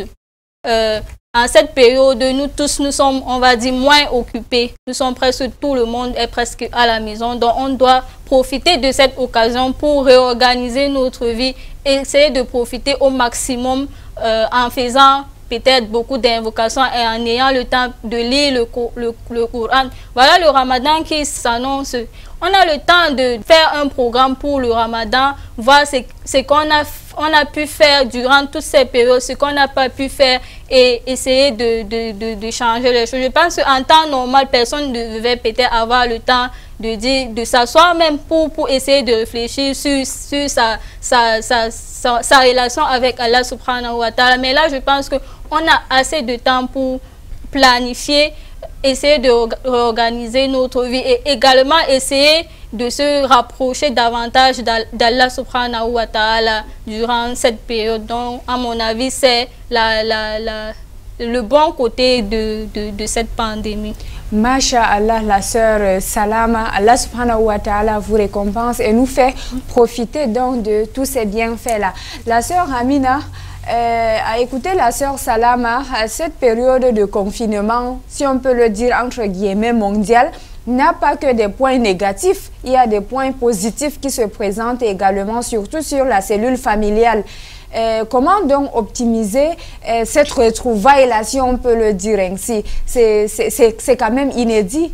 En cette période, nous tous, nous sommes, on va dire, moins occupés. Nous sommes presque, tout le monde est presque à la maison. Donc, on doit profiter de cette occasion pour réorganiser notre vie et essayer de profiter au maximum en faisant peut-être beaucoup d'invocations et en ayant le temps de lire le Coran. Voilà le Ramadan qui s'annonce. On a le temps de faire un programme pour le Ramadan, voir ce qu'on a pu faire durant toutes ces périodes, ce qu'on n'a pas pu faire et essayer de changer les choses. Je pense qu'en temps normal, personne ne devait peut-être avoir le temps de s'asseoir même pour essayer de réfléchir sur sa relation avec Allah subhanahu wa ta'ala. Mais là, je pense qu'on a assez de temps pour planifier, essayer de réorganiser notre vie et également essayer de se rapprocher davantage d'Allah subhanahu wa ta'ala durant cette période. Donc, à mon avis, c'est le bon côté de cette pandémie. Masha'Allah, la sœur Salama, Allah subhanahu wa ta'ala vous récompense et nous fait profiter donc de tous ces bienfaits-là. La sœur Amina a écouté la sœur Salama à cette période de confinement, si on peut le dire entre guillemets mondial, n'a pas que des points négatifs, il y a des points positifs qui se présentent également, surtout sur la cellule familiale. Comment donc optimiser cette retrouvaille-là, si on peut le dire ainsi? C'est quand même inédit.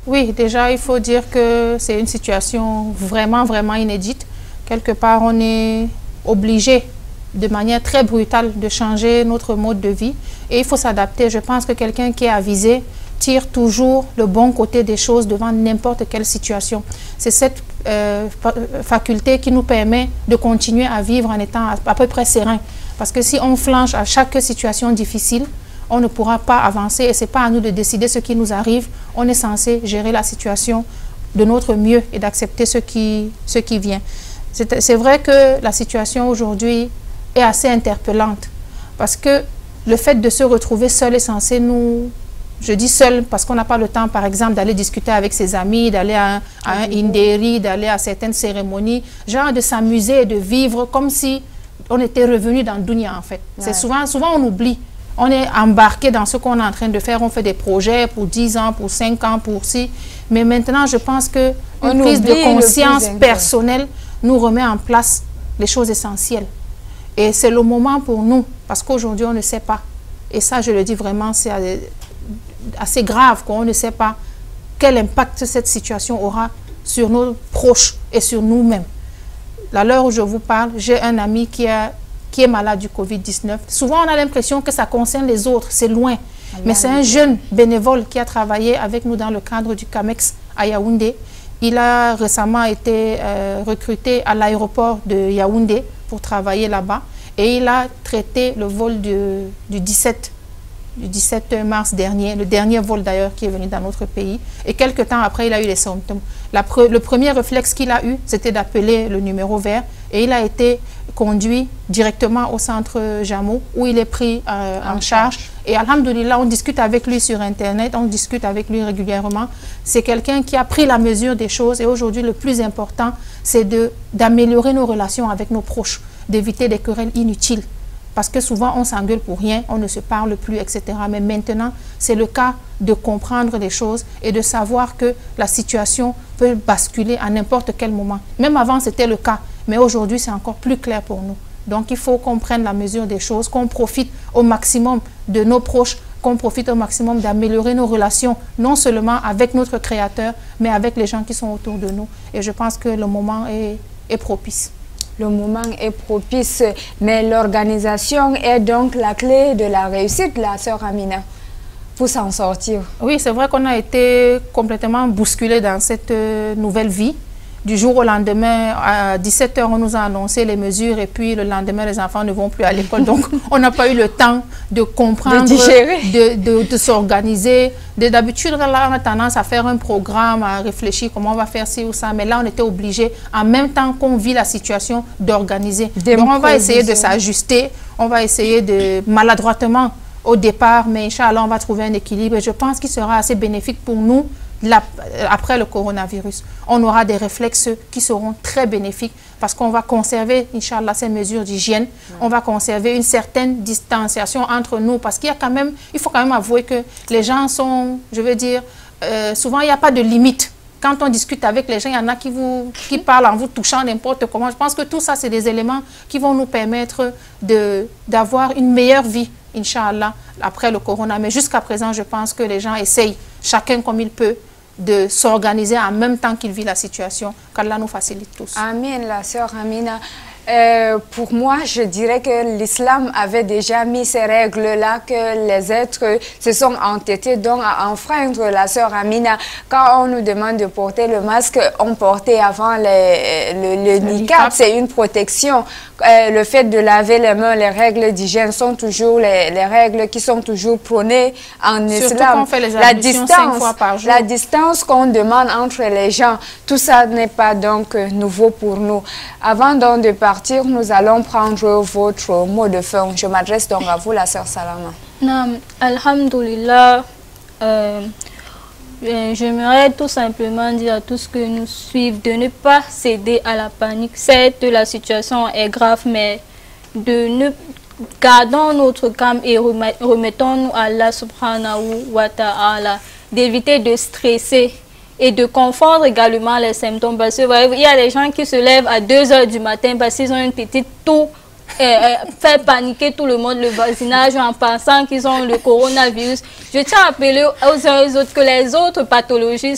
Oui, déjà, il faut dire que c'est une situation vraiment, vraiment inédite. Quelque part, on est obligé de manière très brutale de changer notre mode de vie et il faut s'adapter. Je pense que quelqu'un qui est avisé tire toujours le bon côté des choses devant n'importe quelle situation. C'est cette faculté qui nous permet de continuer à vivre en étant à peu près serein. Parce que si on flanche à chaque situation difficile, on ne pourra pas avancer et ce n'est pas à nous de décider ce qui nous arrive. On est censé gérer la situation de notre mieux et d'accepter ce qui vient. C'est vrai que la situation aujourd'hui est assez interpellante parce que le fait de se retrouver seul est censé nous... Je dis seul parce qu'on n'a pas le temps, par exemple, d'aller discuter avec ses amis, d'aller à un indéri, d'aller à certaines cérémonies, genre de s'amuser et de vivre comme si on était revenu dans le dunya, en fait. Ouais. Souvent on oublie. On est embarqué dans ce qu'on est en train de faire. On fait des projets pour 10 ans, pour 5 ans, pour 6. Mais maintenant, je pense qu'une prise de conscience personnelle nous remet en place les choses essentielles. Et c'est le moment pour nous, parce qu'aujourd'hui, on ne sait pas. Et ça, je le dis vraiment, c'est assez grave qu'on ne sait pas quel impact cette situation aura sur nos proches et sur nous-mêmes. À l'heure où je vous parle, j'ai un ami qui est malade du Covid-19. Souvent, on a l'impression que ça concerne les autres, c'est loin. Mais c'est un jeune bénévole qui a travaillé avec nous dans le cadre du CAMEX à Yaoundé. Il a récemment été recruté à l'aéroport de Yaoundé pour travailler là-bas. Et il a traité le vol du 17 mars dernier, le dernier vol d'ailleurs qui est venu dans notre pays. Et quelques temps après, il a eu les symptômes. Le premier réflexe qu'il a eu, c'était d'appeler le numéro vert. Et il a été conduit directement au centre Jameau, où il est pris en charge. Et alhamdoulilah, on discute avec lui sur Internet, on discute avec lui régulièrement. C'est quelqu'un qui a pris la mesure des choses. Et aujourd'hui, le plus important, c'est d'améliorer nos relations avec nos proches, d'éviter des querelles inutiles. Parce que souvent, on s'engueule pour rien, on ne se parle plus, etc. Mais maintenant, c'est le cas de comprendre les choses et de savoir que la situation peut basculer à n'importe quel moment. Même avant, c'était le cas. Mais aujourd'hui, c'est encore plus clair pour nous. Donc, il faut qu'on prenne la mesure des choses, qu'on profite au maximum de nos proches, qu'on profite au maximum d'améliorer nos relations, non seulement avec notre Créateur, mais avec les gens qui sont autour de nous. Et je pense que le moment est propice. Le moment est propice, mais l'organisation est donc la clé de la réussite, la sœur Amina, pour s'en sortir. Oui, c'est vrai qu'on a été complètement bousculé dans cette nouvelle vie. Du jour au lendemain, à 17 h, on nous a annoncé les mesures et puis le lendemain, les enfants ne vont plus à l'école. Donc, on n'a pas eu le temps de comprendre, de s'organiser. D'habitude, on a tendance à faire un programme, à réfléchir comment on va faire ci ou ça. Mais là, on était obligé, en même temps qu'on vit la situation, d'organiser. Donc, on va essayer de s'ajuster. On va essayer de maladroitement au départ, mais Inch'Allah, on va trouver un équilibre. Et je pense qu'il sera assez bénéfique pour nous après le coronavirus. On aura des réflexes qui seront très bénéfiques parce qu'on va conserver, Inch'Allah, ces mesures d'hygiène. On va conserver une certaine distanciation entre nous parce qu'il y a quand même, il faut quand même avouer que les gens sont, je veux dire, souvent il n'y a pas de limite. Quand on discute avec les gens, il y en a qui parlent en vous touchant n'importe comment. Je pense que tout ça, c'est des éléments qui vont nous permettre d'avoir une meilleure vie, Inch'Allah, après le corona. Mais jusqu'à présent, je pense que les gens essayent, chacun comme il peut, de s'organiser en même temps qu'il vit la situation. Qu'Allah nous facilite tous. Amin, la sœur Amina. Pour moi, je dirais que l'islam avait déjà mis ces règles-là, que les êtres se sont entêtés donc à enfreindre. La sœur Amina, quand on nous demande de porter le masque, on portait avant le niqab, c'est une protection. Le fait de laver les mains, les règles d'hygiène sont toujours les règles qui sont toujours prônées en Surtout islam. qu'on fait les ablutions 5 fois par jour. La distance qu'on demande entre les gens, tout ça n'est pas donc nouveau pour nous. Avant donc de partir, nous allons prendre votre mot de fin. Je m'adresse donc à vous, la sœur Salama. Alhamdulillah, j'aimerais tout simplement dire à tous ceux que nous suivent de ne pas céder à la panique. Certes, la situation est grave, mais gardons notre calme et remettons-nous à Allah subhanahu wa ta'ala, d'éviter de stresser et de confondre également les symptômes. Parce que voyez, il y a des gens qui se lèvent à 2 h du matin parce qu'ils ont une petite toux, faire paniquer tout le monde, le voisinage, en pensant qu'ils ont le coronavirus. Je tiens à appeler aux uns et aux autres que les autres pathologies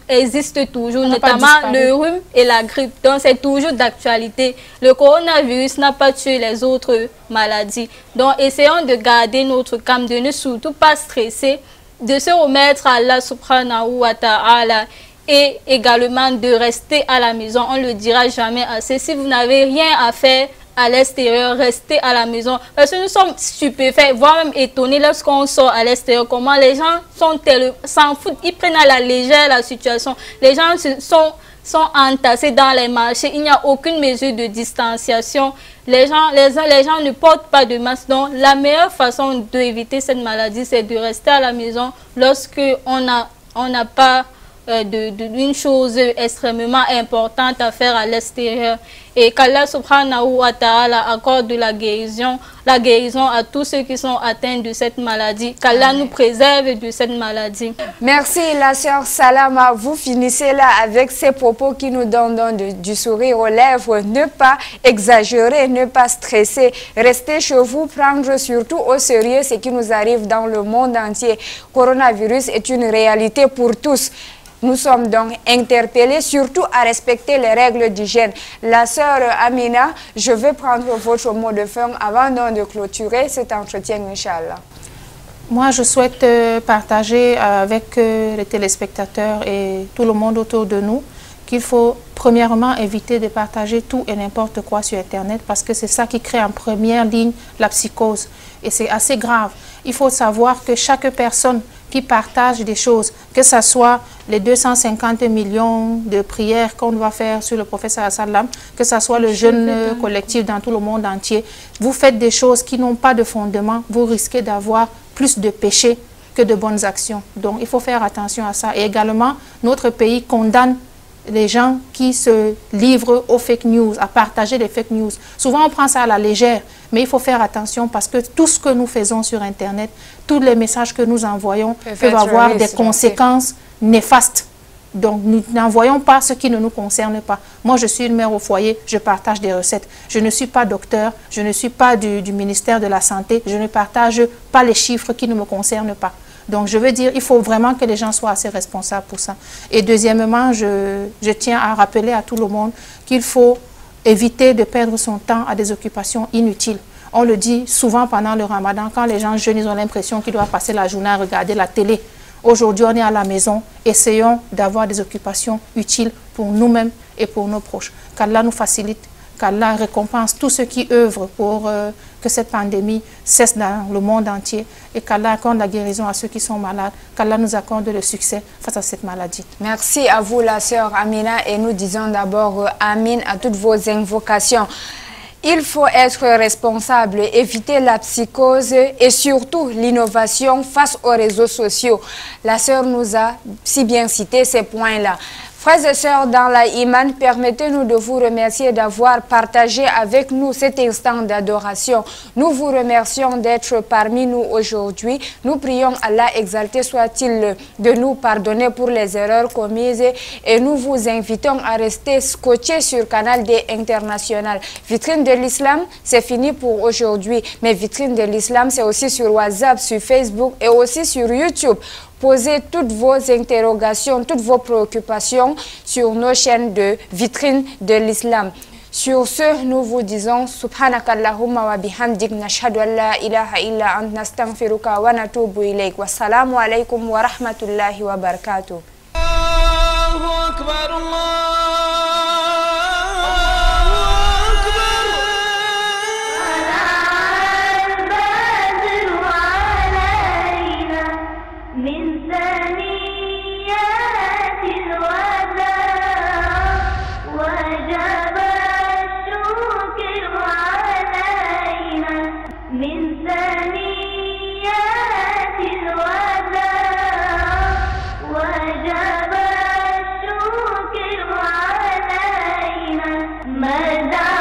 existent toujours, notamment le rhume et la grippe. Donc c'est toujours d'actualité. Le coronavirus n'a pas tué les autres maladies. Donc essayons de garder notre calme, de ne surtout pas stresser, de se remettre à Allah subhanahu wa ta'ala et également de rester à la maison. On ne le dira jamais assez. Si vous n'avez rien à faire à l'extérieur, restez à la maison. Parce que nous sommes stupéfaits, voire même étonnés lorsqu'on sort à l'extérieur. Comment les gens s'en foutent, ils prennent à la légère la situation. Les gens sont entassés dans les marchés. Il n'y a aucune mesure de distanciation. Les gens ne portent pas de masque. Donc, la meilleure façon d'éviter cette maladie, c'est de rester à la maison lorsqu'on n'a pas d'une chose extrêmement importante à faire à l'extérieur. Et qu'Allah subhanahu wa ta'ala accorde la guérison à tous ceux qui sont atteints de cette maladie. Qu'Allah nous préserve de cette maladie. Merci la sœur Salama. Vous finissez là avec ces propos qui nous donnent du sourire aux lèvres. Ne pas exagérer, ne pas stresser. Restez chez vous, prendre surtout au sérieux ce qui nous arrive dans le monde entier. Coronavirus est une réalité pour tous. Nous sommes donc interpellés surtout à respecter les règles d'hygiène. La sœur Amina, je vais prendre votre mot de fin avant donc de clôturer cet entretien, Inch'Allah. Moi, je souhaite partager avec les téléspectateurs et tout le monde autour de nous qu'il faut premièrement éviter de partager tout et n'importe quoi sur Internet parce que c'est ça qui crée en première ligne la psychose. Et c'est assez grave. Il faut savoir que chaque personne qui partage des choses, que ce soit les 250 millions de prières qu'on doit faire sur le prophète sallam, que ce soit le jeûne collectif dans tout le monde entier, vous faites des choses qui n'ont pas de fondement, vous risquez d'avoir plus de péchés que de bonnes actions. Donc il faut faire attention à ça. Et également, notre pays condamne les gens qui se livrent aux fake news, à partager des fake news. Souvent, on prend ça à la légère, mais il faut faire attention parce que tout ce que nous faisons sur Internet, tous les messages que nous envoyons peuvent avoir des conséquences néfastes. Donc, nous n'envoyons pas ce qui ne nous concerne pas. Moi, je suis une mère au foyer, je partage des recettes. Je ne suis pas docteur, je ne suis pas du ministère de la Santé, je ne partage pas les chiffres qui ne me concernent pas. Donc, je veux dire, il faut vraiment que les gens soient assez responsables pour ça. Et deuxièmement, je tiens à rappeler à tout le monde qu'il faut éviter de perdre son temps à des occupations inutiles. On le dit souvent pendant le ramadan, quand les gens jeûnent, ils ont l'impression qu'ils doivent passer la journée à regarder la télé. Aujourd'hui, on est à la maison. Essayons d'avoir des occupations utiles pour nous-mêmes et pour nos proches. Qu'Allah nous facilite, qu'Allah récompense tous ceux qui œuvrent pour que cette pandémie cesse dans le monde entier et qu'Allah accorde la guérison à ceux qui sont malades, qu'Allah nous accorde le succès face à cette maladie. Merci à vous la sœur Amina et nous disons d'abord Amin à toutes vos invocations. Il faut être responsable, éviter la psychose et surtout l'innovation face aux réseaux sociaux. La sœur nous a si bien cité ces points-là. Frères et sœurs dans la Iman, permettez-nous de vous remercier d'avoir partagé avec nous cet instant d'adoration. Nous vous remercions d'être parmi nous aujourd'hui. Nous prions Allah, exalté soit-il, de nous pardonner pour les erreurs commises et nous vous invitons à rester scotchés sur Canal D International. Vitrine de l'Islam, c'est fini pour aujourd'hui. Mais Vitrine de l'Islam, c'est aussi sur WhatsApp, sur Facebook et aussi sur YouTube. Posez toutes vos interrogations, toutes vos préoccupations sur nos chaînes de Vitrine de l'Islam. Sur ce, nous vous disons Subhanakallahumma wa bihamdik nashhadu an la ilaha illa ant nastaghfiruka wa natubu ilayk. Wassalamu alaykum wa rahmatullahi wa barakatuh. Allahu akbar, Mada